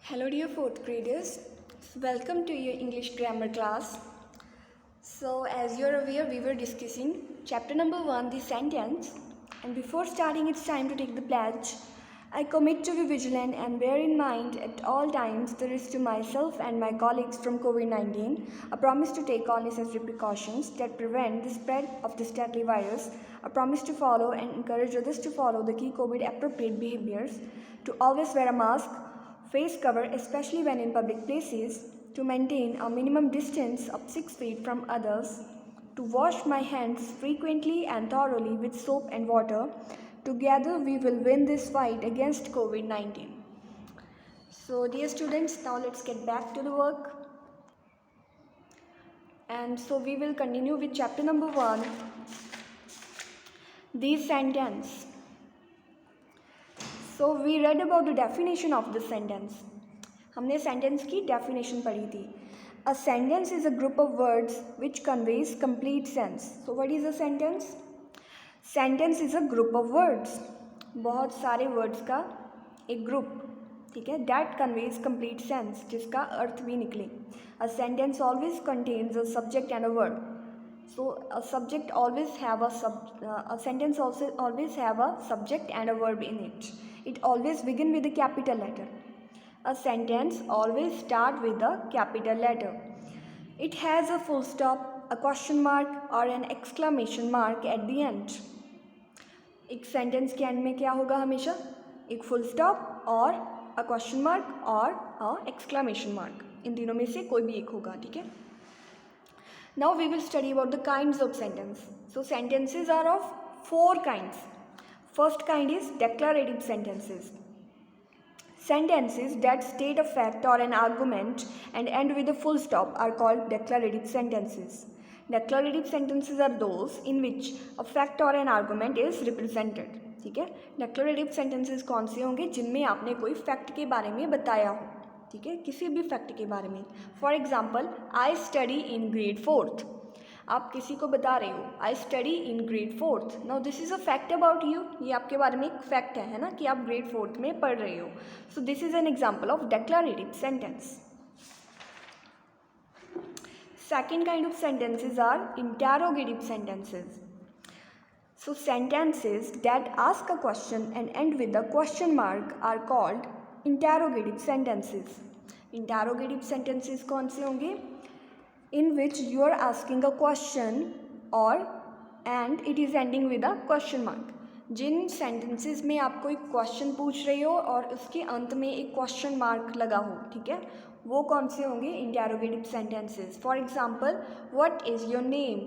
Hello dear 4th graders, welcome to your English grammar class. So as you're aware, we were discussing chapter number 1, the sentence, and before starting it's time to take the pledge. I commit to be vigilant and bear in mind at all times the risk to myself and my colleagues from COVID-19, a promise to take all necessary precautions that prevent the spread of this deadly virus, a promise to follow and encourage others to follow the key COVID appropriate behaviors, to always wear a mask, face cover especially when in public places, to maintain a minimum distance of 6 feet from others, to wash my hands frequently and thoroughly with soap and water. Together we will win this fight against COVID-19. So dear students, now let's get back to the work. And so we will continue with chapter number 1, the sentence. So we read about the definition of the sentence. हमने sentence की definition पढ़ी थी. A sentence is a group of words which conveys complete sense. So what is a sentence? Sentence is a group of words. बहुत सारे words का एक group, ठीक है? That conveys complete sense, जिसका अर्थ भी निकले. A sentence always contains a subject and a verb. So a subject always have a sentence also always have a subject and a verb in it. It always begin with a capital letter. A sentence always start with a capital letter. It has a full stop, a question mark or an exclamation mark at the end. एक sentence के end में क्या होगा हमेशा? एक full stop और a question mark और a exclamation mark. इन तीनों में से कोई भी एक होगा, ठीक है? Now we will study about the kinds of sentence. So sentences are of 4 kinds. First kind is declarative sentences. Sentences that state a fact or an argument and end with a full stop are called declarative sentences. Declarative sentences are those in which a fact or an argument is represented. ठीक है? Declarative sentences कौन से होंगे? जिनमें आपने कोई fact के बारे में बताया हो, ठीक है? किसी भी fact के बारे में. For example, I study in grade 4th. आप किसी को बता रहे हो I study in grade 4th. Now this is a fact about you. ये आपके बारे में एक फैक्ट है ना, कि आप ग्रेड 4th में पढ़ रहे हो. So this is an example of declarative sentence. Second kind of sentences are interrogative sentences. So sentences that ask a question and end with a question mark are called interrogative sentences. Interrogative sentences कौन से होंगे? In which you are asking a question and it is ending with a question mark. Jin sentences में आप कोई question पूछ रहे हो और उसके अंत में एक question mark लगा हो, ठीक है, वो कौन से होंगे? interrogative sentences. For example, what is your name?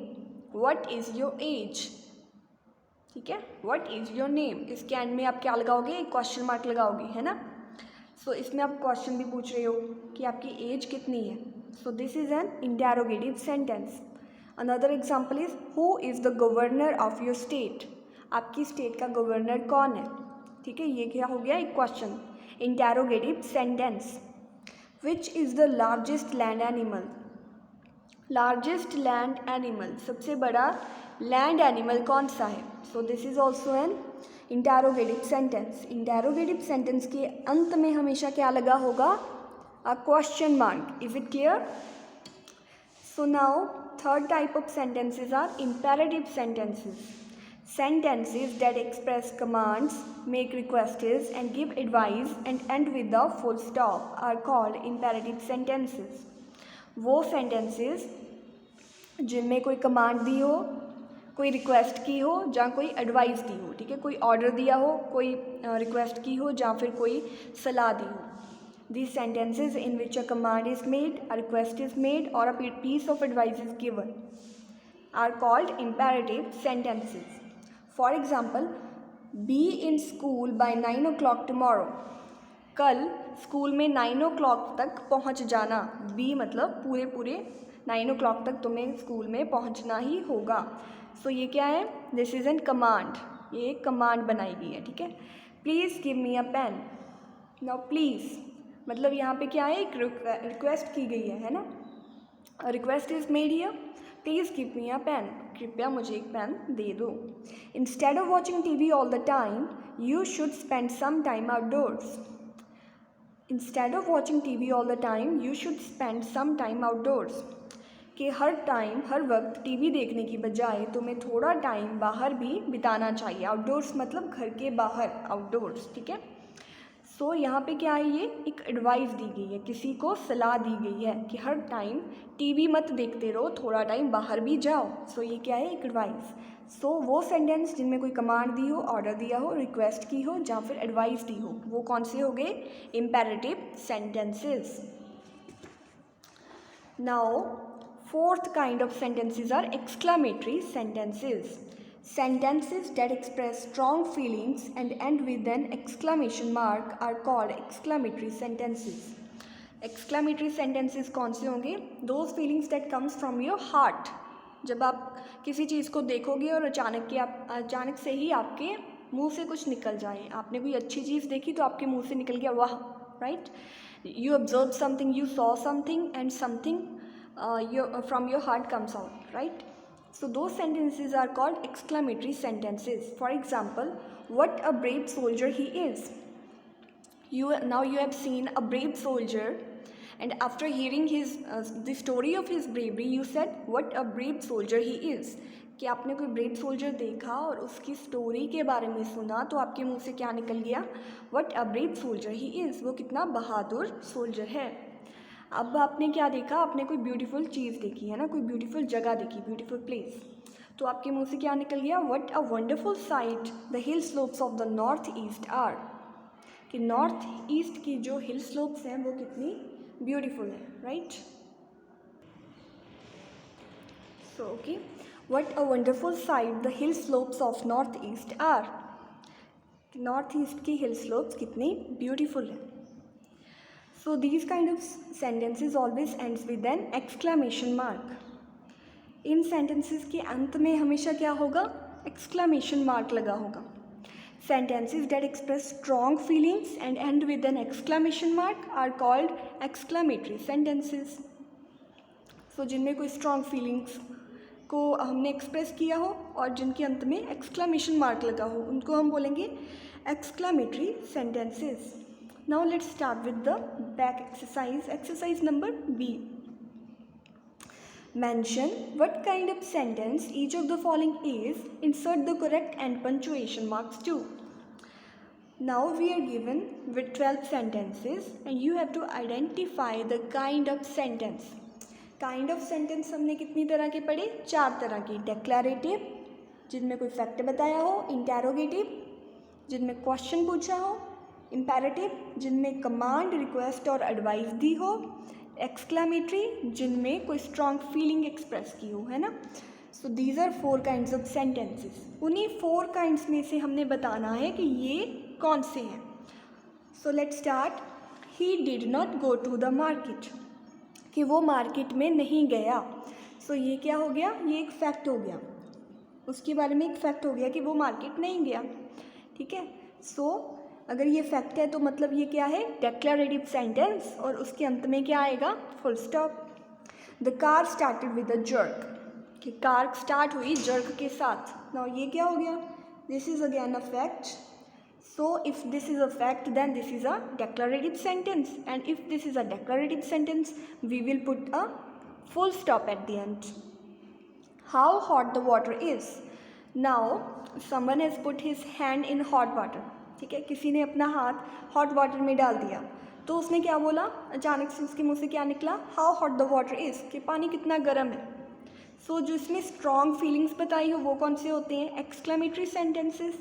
What is your age? ठीक है, what is your name? इसके end में आप क्या लगाओगे? एक question mark लगाओगे, है ना? So इसमें आप question भी पूछ रहे हो कि आपकी age कितनी है. So this is an interrogative sentence. Another example is who is the governor of your state? आपकी state का governor कौन है? ठीक है, ये क्या हो गया? एक question. Interrogative sentence. Which is the largest land animal? Largest land animal. सबसे बड़ा land animal कौन सा है? So this is also an interrogative sentence. Interrogative sentence के अंत में हमेशा क्या लगा होगा? A question mark. Is it clear? So now third type of sentences are imperative sentences. Sentences that express commands, make requests and give advice and end with a full stop are called imperative sentences. वो sentences जिनमें कोई command दी हो, कोई request की हो, जहाँ कोई advice दी हो, ठीक है, कोई order दिया हो, कोई request की हो, जहाँ फिर कोई सलाह दी हो. These sentences in which a command is made, a request is made or a piece of advice is given are called imperative sentences. For example, be in school by 9 o'clock tomorrow. कल school में 9 o'clock तक पहुंच जाना. Be मतलब पूरे 9 o'clock तक तुम्हें school में पहुंचना ही होगा. So ये क्या है? This is a command. ये एक command बनाई गई है, ठीक है. Please give me a pen. Now please मतलब यहाँ पे क्या है? एक रिक्वेस्ट की गई है ना. Request is made here, please give me a pen. कृपया मुझे एक पेन दे दो. Instead of watching TV all the time, you should spend some time outdoors. Instead of watching TV all the time you should spend some time outdoors, कि हर वक्त TV देखने की बजाय तुम्हें थोड़ा टाइम बाहर भी बिताना चाहिए। आउटडोर्स मतलब घर के बाहर, आउटडोर्स, ठीक है। सो यहाँ पे क्या है, ये एक एडवाइस दी गई है, किसी को सलाह दी गई है कि हर टाइम टीवी मत देखते रहो, थोड़ा टाइम बाहर भी जाओ। सो ये क्या है, एक एडवाइस। सो वो सेंटेंस जिनमें कोई कमांड दी हो, ऑर्डर दिया हो, रिक्वेस्ट की हो या फिर एडवाइस दी हो, वो कौन से हो गए, imperative sentences. Now fourth kind of sentences are exclamatory sentences. Sentences that express strong feelings and end with an exclamation mark are called exclamatory sentences. Exclamatory sentences कौन से होंगे, those feelings that comes from your heart. जब आप किसी चीज़ को देखोगे और अचानक से ही आपके मुंह से कुछ निकल जाए, आपने कोई अच्छी चीज़ देखी तो आपके मुंह से निकल गया वाह, right. You observed something, you saw something and something from your heart comes out, right? So those sentences are called exclamatory sentences. For example, what a brave soldier he is. Now you have seen a brave soldier, and after hearing the story of his bravery, you said what a brave soldier he is. कि आपने कोई brave soldier देखा और उसकी story के बारे में सुना तो आपके मुंह से क्या निकल गया, what a brave soldier he is, वो कितना बहादुर सोल्जर है। अब आपने क्या देखा, आपने कोई ब्यूटीफुल चीज़ देखी है ना, कोई ब्यूटीफुल जगह देखी, ब्यूटीफुल प्लेस, तो आपके मुंह से क्या निकल गया, what a wonderful sight the hill slopes of the north east are, कि नॉर्थ ईस्ट की जो हिल स्लोप्स हैं वो कितनी ब्यूटीफुल है, right. So okay, what a wonderful sight the hill slopes of north east are, north east की hill slopes कितनी beautiful है। So these kind of sentences always ends with an exclamation mark. In sentences के अंत में हमेशा क्या होगा, exclamation mark लगा होगा। Sentences that express strong feelings and end with an exclamation mark are called exclamatory sentences. So जिनमें कोई strong feelings को हमने express किया हो और जिनके अंत में exclamation mark लगा हो, उनको हम बोलेंगे exclamatory sentences. Now let's start with the back exercise. Exercise number B. Mention what kind of sentence each of the following is. Insert the correct and punctuation marks too. Now we are given with 12 sentences and you have to identify the kind of sentence. Kind of sentence हमने कितनी तरह के पढ़े, 4 तरह की। Declarative, जिनमें कोई fact बताया हो, Interrogative, जिनमें क्वेश्चन पूछा हो, इम्पेरेटिव, जिनमें कमांड, रिक्वेस्ट और एडवाइस दी हो, एक्सक्लामेटरी, जिनमें कोई स्ट्रॉन्ग फीलिंग एक्सप्रेस की हो, है ना। So these are 4 kinds of sentences. उन्हीं 4 काइंड्स में से हमने बताना है कि ये कौन से हैं। So let's start. He did not go to the market, कि वो मार्केट में नहीं गया। सो ये क्या हो गया, ये एक फैक्ट हो गया, उसके बारे में एक फैक्ट हो गया कि वो मार्केट नहीं गया, ठीक है। सो अगर ये फैक्ट है तो मतलब ये क्या है, डेक्लरेटिव सेंटेंस, और उसके अंत में क्या आएगा, full stop. The car started with a jerk, कि कार स्टार्ट हुई जर्क के साथ। नाउ ये क्या हो गया, this is again a fact. So if this is a fact then this is a declarative sentence, and if this is a declarative sentence we will put a full stop at the end. How hot the water is. Now someone has put his hand in hot water, ठीक है, किसी ने अपना हाथ hot water में डाल दिया, तो उसने क्या बोला, अचानक से उसके मुंह से क्या निकला, how hot the water is, कि पानी कितना गर्म है। सो जो इसमें स्ट्रॉन्ग फीलिंग्स बताई हो वो कौन से होते हैं, एक्सक्लेमेटरी सेंटेंसेस।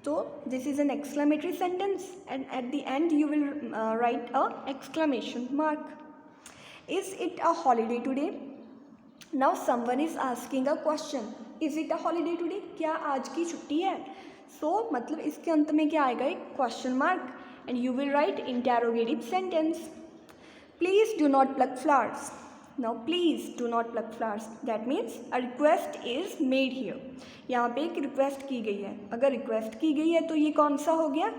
तो this is N exclamatory sentence and eight the and you will write a exclamation mark. Is it a holiday today. Now someone is asking a question, is it a holiday today, क्या आज की छुट्टी है। सो मतलब इसके अंत में क्या आएगा, एक question mark, and you will write interrogative sentence. Please do not plug flowers. Now please do not plug flowers, that means a request is made here. यहाँ पे एक रिक्वेस्ट की गई है। अगर रिक्वेस्ट की गई है तो ये कौन सा हो गया,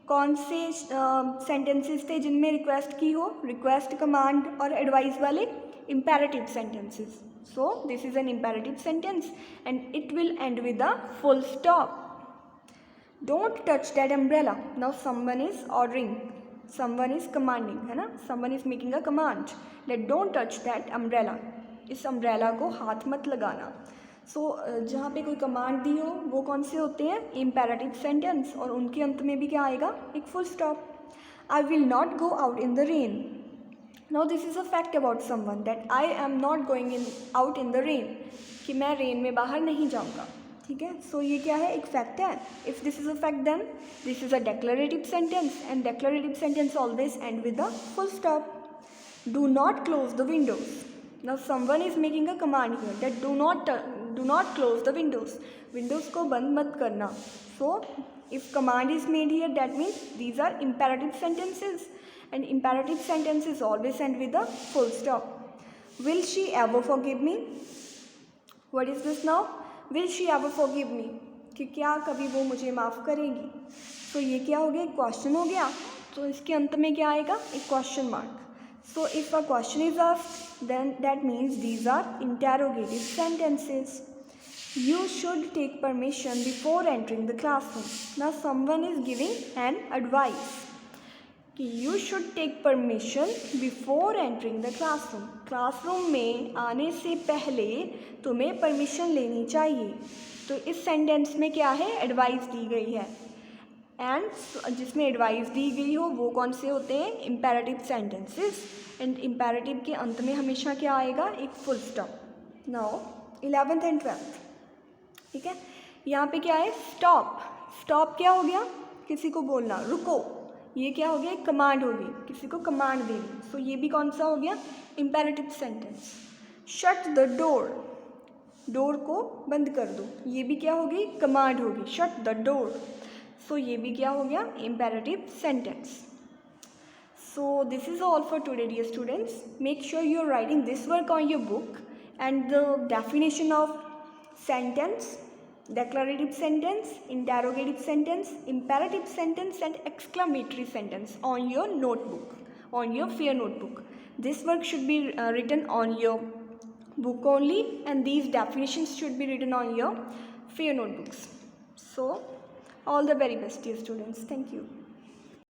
कौन से सेंटेंसेस थे जिनमें रिक्वेस्ट की हो, रिक्वेस्ट, कमांड और एडवाइस वाले, imperative sentences. So this is an imperative sentence and it will end with a full stop. Don't touch that umbrella. Now someone is ordering. Someone is commanding, है ना, someone is making a command that don't touch that umbrella, इस umbrella को हाथ मत लगाना। सो जहाँ पे कोई कमांड दी हो वो कौन से होते हैं, इम्पेरेटिव सेंटेंस, और उनके अंत में भी क्या आएगा, एक full stop. I will not go out in the rain, now this is a fact about someone that I am not going in out in the rain, कि मैं रेन में बाहर नहीं जाऊँगा, ठीक है। सो ये क्या है, एक फैक्ट है। If this is a fact then this is a declarative sentence, and declarative sentence always end with a full stop. Do not close the windows, now someone is making a command here that do not close the windows, windows को बंद मत करना। So if command is made here that means these are imperative sentences, and imperative sentences always end with a full stop. Will she ever forgive me, what is this now, will she ever forgive me, कि क्या कभी वो मुझे माफ़ करेगी। तो ये क्या हो गया, एक क्वेश्चन हो गया, तो इसके अंत में क्या आएगा, एक question mark. So if a question is asked then that means these are interrogative sentences. You should take permission before entering the classroom. Now someone is giving an advice कि you should take permission before entering the classroom. Classroom में आने से पहले तुम्हें permission लेनी चाहिए। तो इस सेंटेंस में क्या है, एडवाइस दी गई है, एंड जिसमें एडवाइस दी गई हो वो कौन से होते हैं, इम्पेरेटिव सेंटेंसेस, एंड इम्पेरेटिव के अंत में हमेशा क्या आएगा, एक full stop. Now 11th and 12th, ठीक है, यहाँ पे क्या है, स्टॉप। स्टॉप क्या हो गया, किसी को बोलना रुको, ये क्या हो गया, एक कमांड हो गई, किसी को कमांड देनी। सो ये भी कौन सा हो गया, imperative sentence. Shut the door, door को बंद कर दो, ये भी क्या होगी, कमांड होगी, शट द डोर। सो ये भी क्या हो गया, imperative sentence. So this is all for today dear students. Make sure you are writing this work on your book and the definition of sentence, declarative sentence, interrogative sentence, imperative sentence and exclamatory sentence on your notebook, on your fair notebook. This work should be written on your book only, and these definitions should be written on your fair notebooks. So all the very best dear students, thank you.